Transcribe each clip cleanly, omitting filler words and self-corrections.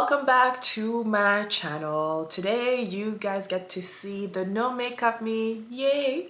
Welcome back to my channel. Today you guys get to see the no makeup me. Yay!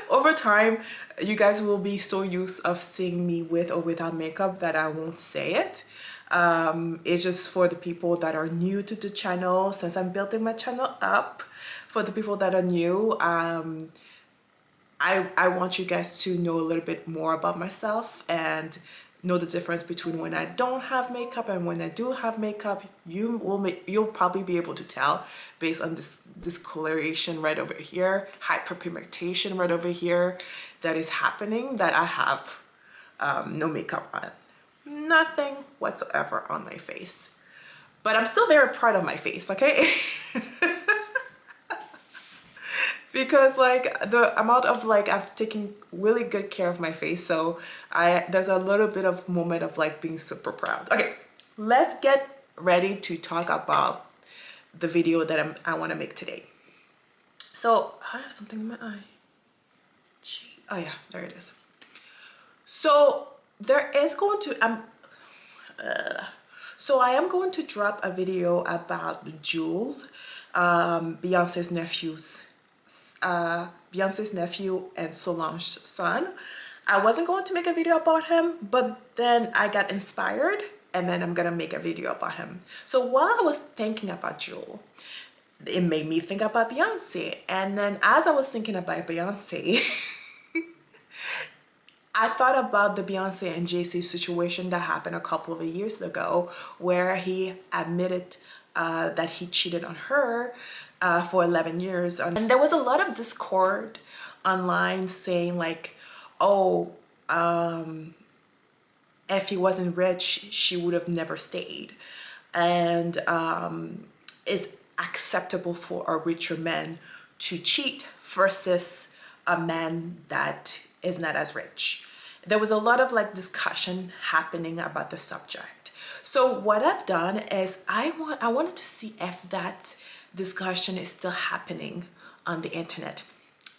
Over time you guys will be so used of seeing me with or without makeup that I won't say it. It's just for the people that are new to the channel, since I'm building my channel up. For the people that are new, I want you guys to know a little bit more about myself and know the difference between when I don't have makeup and when I do have makeup. You'll probably be able to tell based on this discoloration right over here, hyperpigmentation right over here that is happening, that I have no makeup on. Nothing whatsoever on my face. But I'm still very proud of my face, okay? Because like the amount of like I've taken really good care of my face, so there's a little bit of moment of like being super proud. Okay, let's get ready to talk about the video that I want to make today. So I have something in my eye. Gee. Oh yeah, there it is. So there is going to so I am going to drop a video about Jules, Beyonce's nephew and Solange's son. I wasn't going to make a video about him, but then I got inspired and then I'm gonna make a video about him. So while I was thinking about Jewel, it made me think about Beyonce. And then as I was thinking about Beyonce, I thought about the Beyonce and Jay-Z situation that happened a couple of years ago, where he admitted that he cheated on her for 11 years. And there was a lot of discord online saying like, oh, if he wasn't rich, she would have never stayed. And it's acceptable for a richer man to cheat versus a man that is not as rich. There was a lot of like discussion happening about the subject. So what I've done is I wanted to see if that discussion is still happening on the internet.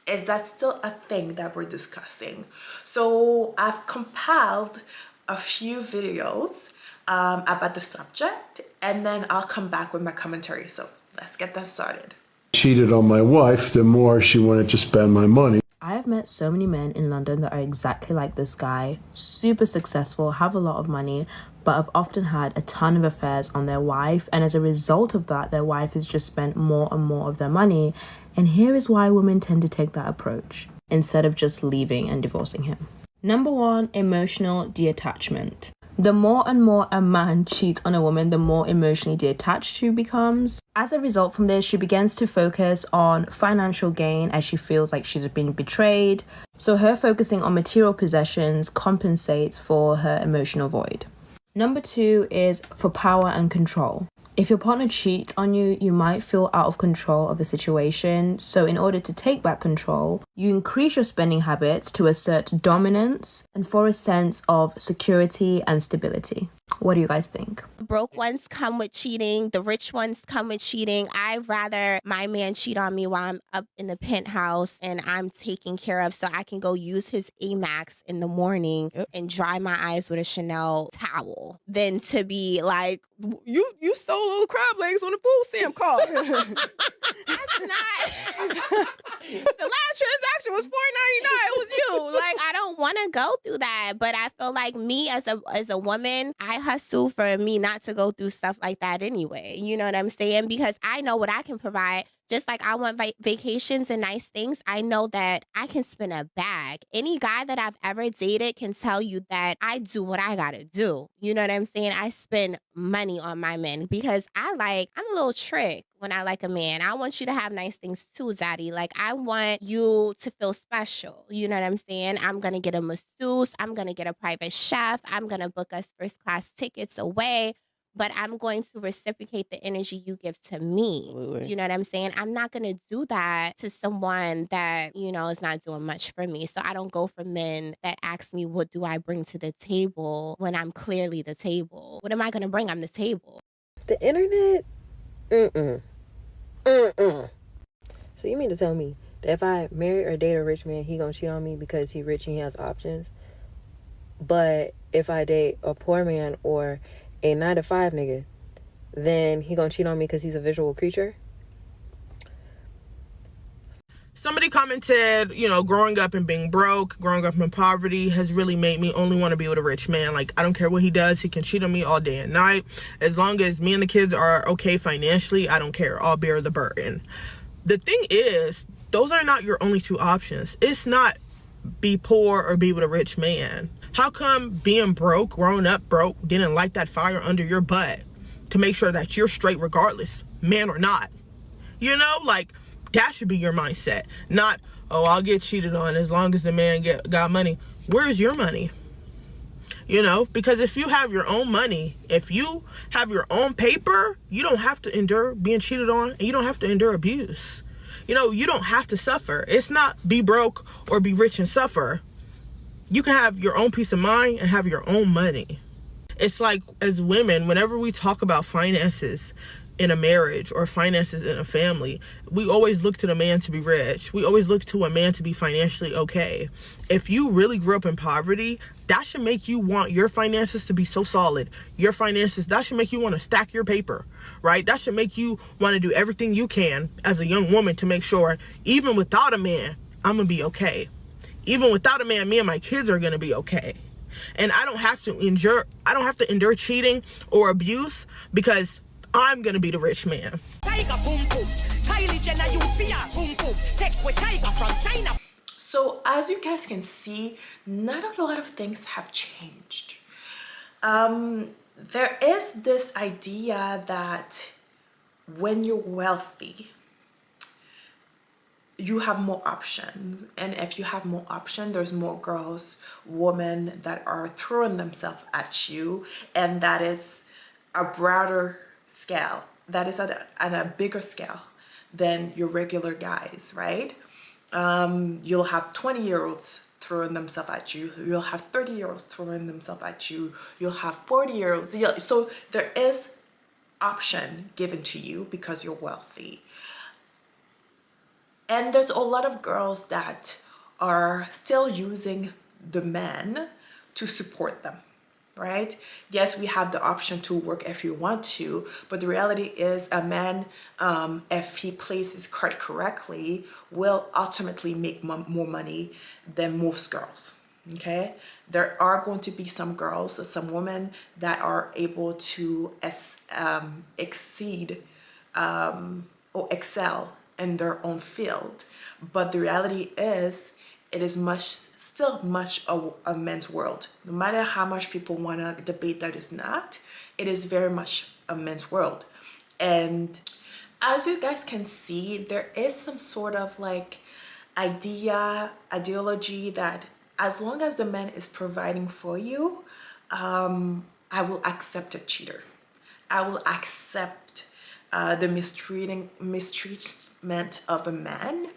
Is that still a thing that we're discussing? So I've compiled a few videos about the subject, and then I'll come back with my commentary. So let's get that started. Cheated on my wife, the more she wanted to spend my money. I have met so many men in London that are exactly like this guy, super successful, have a lot of money, but have often had a ton of affairs on their wife, and as a result of that, their wife has just spent more and more of their money. And here is why women tend to take that approach instead of just leaving and divorcing him. Number 1, emotional detachment. The more and more a man cheats on a woman, the more emotionally detached she becomes. As a result from this, she begins to focus on financial gain as she feels like she's been betrayed. So her focusing on material possessions compensates for her emotional void. Number 2 is for power and control. If your partner cheats on you, you might feel out of control of the situation. So in order to take back control, you increase your spending habits to assert dominance and for a sense of security and stability. What do you guys think? Broke ones come with cheating. The rich ones come with cheating. I'd rather my man cheat on me while I'm up in the penthouse and I'm taken care of, so I can go use his Amex in the morning and dry my eyes with a Chanel towel, than to be like, you stole little crab legs on the food stamp card. That's not. The last transaction was $4.99. It was you. Like, I don't want to go through that. But I feel like me as a woman, I hustle for me not to go through stuff like that anyway. You know what I'm saying? Because I know what I can provide. Just like I want vacations and nice things, I know that I can spend a bag. Any guy that I've ever dated can tell you that I do what I gotta do. You know what I'm saying? I spend money on my men because I'm a little trick when I like a man. I want you to have nice things too, daddy. Like, I want you to feel special. You know what I'm saying? I'm gonna get a masseuse. I'm gonna get a private chef. I'm gonna book us first class tickets away. But I'm going to reciprocate the energy you give to me. Absolutely. You know what I'm saying? I'm not going to do that to someone that, is not doing much for me. So I don't go for men that ask me, what do I bring to the table, when I'm clearly the table? What am I going to bring? I'm the table. The internet? So you mean to tell me that if I marry or date a rich man, he gonna cheat on me because he rich and he has options? But if I date a poor man or a 9-to-5 nigga, then he gonna cheat on me because he's a visual creature? Somebody commented, you know, growing up and being broke, growing up in poverty has really made me only want to be with a rich man. Like, I don't care what he does. He can cheat on me all day and night. As long as me and the kids are okay financially, I don't care. I'll bear the burden. The thing is, those are not your only two options. It's not be poor or be with a rich man. How come being broke, growing up broke, didn't light that fire under your butt to make sure that you're straight regardless, man or not? You know, like, that should be your mindset. Not, oh, I'll get cheated on as long as the man got money. Where's your money? You know, because if you have your own money, if you have your own paper, you don't have to endure being cheated on, and you don't have to endure abuse. You know, you don't have to suffer. It's not be broke or be rich and suffer. You can have your own peace of mind and have your own money. It's like, as women, whenever we talk about finances in a marriage or finances in a family, we always look to the man to be rich. We always look to a man to be financially okay. If you really grew up in poverty, that should make you want your finances to be so solid. Your finances, that should make you want to stack your paper, right? That should make you want to do everything you can as a young woman to make sure, even without a man, I'm going to be okay. Even without a man, me and my kids are going to be okay. And I don't have to endure cheating or abuse because I'm gonna be the rich man. So as you guys can see, not a lot of things have changed. There is this idea that when you're wealthy, you have more options, and if you have more options, there's more girls, women that are throwing themselves at you, and that is a broader scale, that is at a bigger scale than your regular guys, right? You'll have 20-year-olds throwing themselves at you, you'll have 30-year-olds throwing themselves at you, you'll have 40-year-olds. So there is option given to you because you're wealthy. And there's a lot of girls that are still using the men to support them, right? Yes, we have the option to work if you want to, but the reality is a man, if he plays his card correctly, will ultimately make more money than most girls, okay? There are going to be some girls, some women that are able to exceed or excel in their own field, but the reality is it is still much a men's world. No matter how much people want to debate that is not, it is very much a men's world. And as you guys can see, there is some sort of like ideology that as long as the man is providing for you, I will accept a cheater. I will accept the mistreatment of a man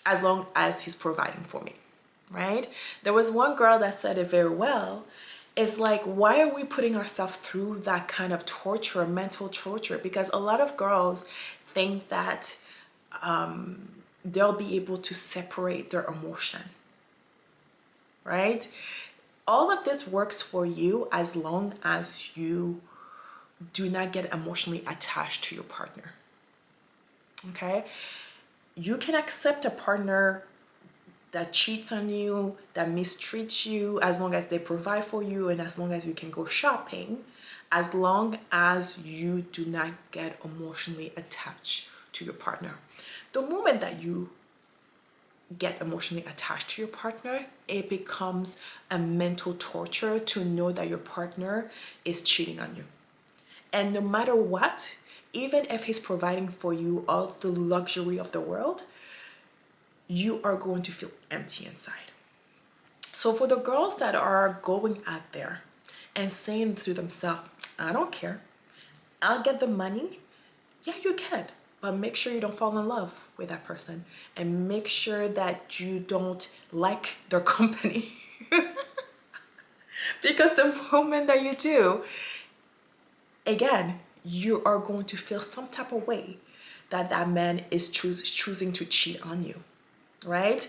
as long as he's providing for me, right? There was one girl that said it very well. It's like, why are we putting ourselves through that kind of torture, mental torture? Because a lot of girls think that they'll be able to separate their emotion, right? All of this works for you as long as you do not get emotionally attached to your partner, okay? You can accept a partner that cheats on you, that mistreats you, as long as they provide for you and as long as you can go shopping, as long as you do not get emotionally attached to your partner. The moment that you get emotionally attached to your partner, it becomes a mental torture to know that your partner is cheating on you. And no matter what, even if he's providing for you all the luxury of the world, you are going to feel empty inside. So for the girls that are going out there and saying to themselves, I don't care, I'll get the money. Yeah, you can, but make sure you don't fall in love with that person and make sure that you don't like their company. Because the moment that you do, again, you are going to feel some type of way that that man is choosing to cheat on you, right?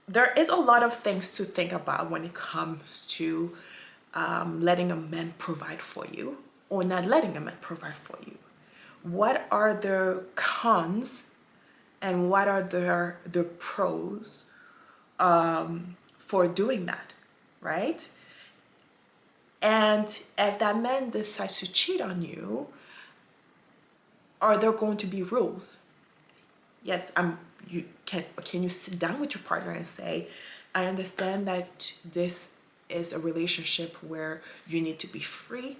There is a lot of things to think about when it comes to letting a man provide for you or not letting a man provide for you? What are the cons and what are the pros for doing that, right? And if that man decides to cheat on you, are there going to be rules? Yes, you can you sit down with your partner and say, I understand that this is a relationship where you need to be free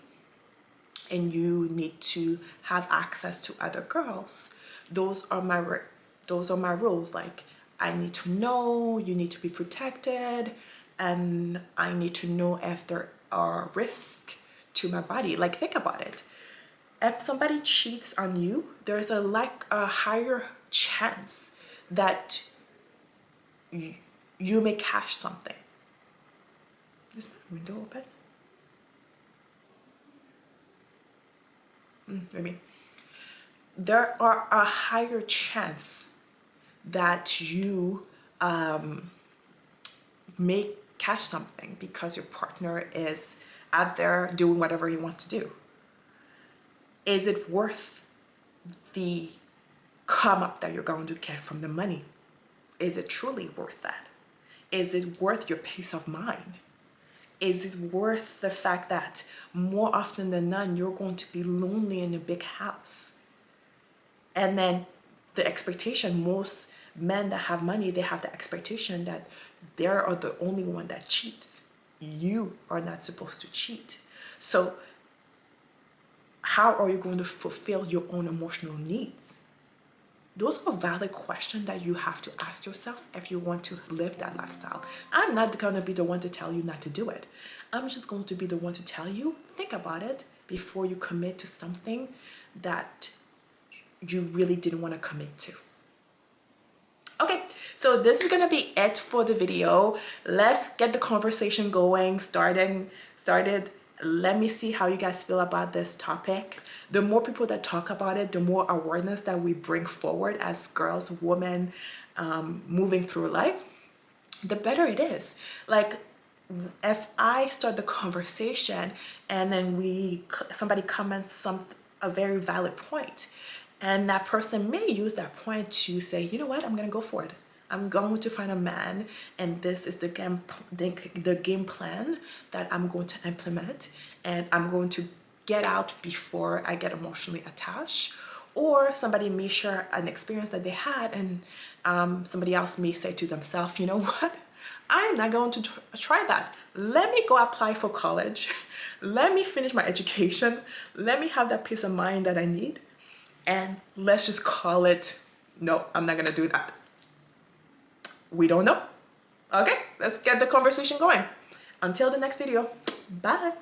and you need to have access to other girls. Those are my rules. Like, I need to know, you need to be protected, and I need to know if there are risks to my body. Like, think about it. If somebody cheats on you, there's a higher chance that you may catch something. Is my window open? Maybe. There are a higher chance that you may catch something because your partner is out there doing whatever he wants to do. Is it worth the come up that you're going to get from the money? Is it truly worth that? Is it worth your peace of mind? Is it worth the fact that more often than not, you're going to be lonely in a big house? And then the expectation, most men that have money, they have the expectation that they are the only one that cheats. You are not supposed to cheat. So how are you going to fulfill your own emotional needs? Those are valid questions that you have to ask yourself if you want to live that lifestyle. I'm not going to be the one to tell you not to do it. I'm just going to be the one to tell you, think about it before you commit to something that you really didn't want to commit to. Okay, so this is going to be it for the video. Let's get the conversation going, started. Let me see how you guys feel about this topic. The more people that talk about it, the more awareness that we bring forward as girls, women, moving through life, the better it is. Like, if I start the conversation and then somebody comments a very valid point, and that person may use that point to say, you know what, I'm gonna go for it. I'm going to find a man, and this is the game plan that I'm going to implement, and I'm going to get out before I get emotionally attached. Or somebody may share an experience that they had, and somebody else may say to themselves, you know what, I'm not going to try that. Let me go apply for college. Let me finish my education. Let me have that peace of mind that I need. And let's just call it, no, I'm not gonna do that. We don't know. Okay, let's get the conversation going. Until the next video, bye.